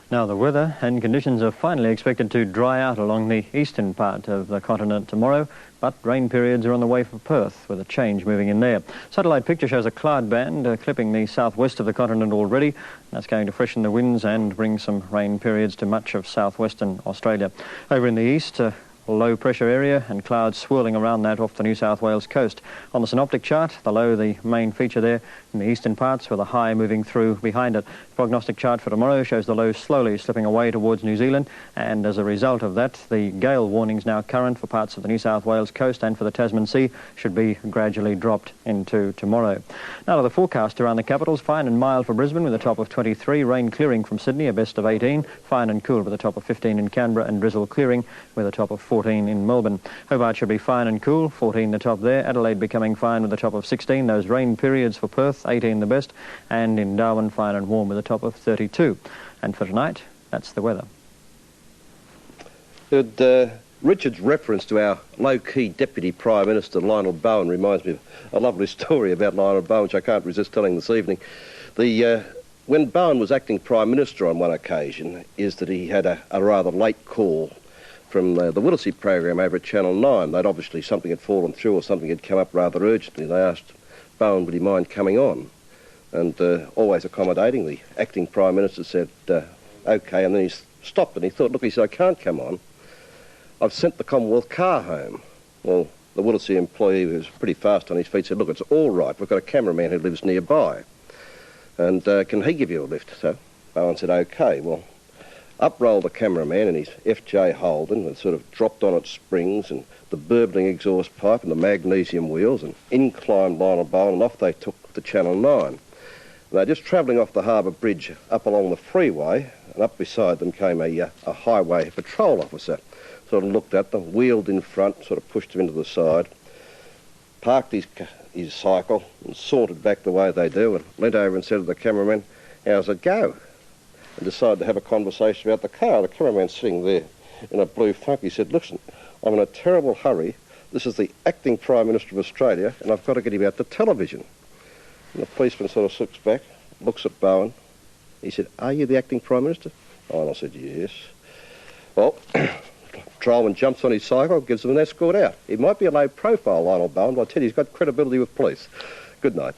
Now the weather and conditions are finally expected to dry out along the eastern part of the continent tomorrow, but rain periods are on the way for Perth, with a change moving in there. Satellite picture shows a cloud band clipping the southwest of the continent already. That's going to freshen the winds and bring some rain periods to much of southwestern Australia. Over in the east, low pressure area and clouds swirling around that off the New South Wales coast. On the synoptic chart, the low, the main feature there in the eastern parts, with a high moving through behind it. The prognostic chart for tomorrow shows the low slowly slipping away towards New Zealand, and as a result of that, the gale warnings now current for parts of the New South Wales coast and for the Tasman Sea should be gradually dropped into tomorrow. Now to the forecast around the capitals: fine and mild for Brisbane with a top of 23, rain clearing from Sydney, a best of 18, fine and cool with a top of 15 in Canberra, and drizzle clearing with a top of 14 in Melbourne. Hobart should be fine and cool, 14 the top there. Adelaide becoming fine with a top of 16. Those rain periods for Perth, 18 the best. And in Darwin, fine and warm with a top of 32. And for tonight, that's the weather. Richard's reference to our low-key Deputy Prime Minister, Lionel Bowen, reminds me of a lovely story about Lionel Bowen, which I can't resist telling this evening. When Bowen was acting Prime Minister on one occasion, is that he had a rather late call from the Whittlesea program over at Channel 9. They'd obviously, something had fallen through or something had come up rather urgently. They asked Bowen would he mind coming on, and always accommodating, the acting Prime Minister said OK, and then he stopped and he thought, look, he said, I can't come on. I've sent the Commonwealth car home. Well, the Whittlesea employee, who was pretty fast on his feet, said, look, it's all right, we've got a cameraman who lives nearby, and can he give you a lift? So Bowen said, OK. Well, up rolled the cameraman in his FJ Holden, that sort of dropped on its springs, and the burbling exhaust pipe and the magnesium wheels, and in climbed Lionel Bowen, and off they took to Channel 9. They were just travelling off the harbour bridge up along the freeway, and up beside them came a highway patrol officer. Sort of looked at them, wheeled in front, sort of pushed him into the side, parked his cycle and sauntered back the way they do, and leant over and said to the cameraman, how's it go? And decided to have a conversation about the car. The cameraman sitting there in a blue funk, he said, listen, I'm in a terrible hurry. This is the acting Prime Minister of Australia, and I've got to get him out to television. And the policeman sort of slips back, looks at Bowen. He said, are you the acting Prime Minister? Oh, and I said, yes. Well, patrolman jumps on his cycle, gives him an escort out. He might be a low profile, Lionel Bowen, but I tell you, he's got credibility with police. Good night.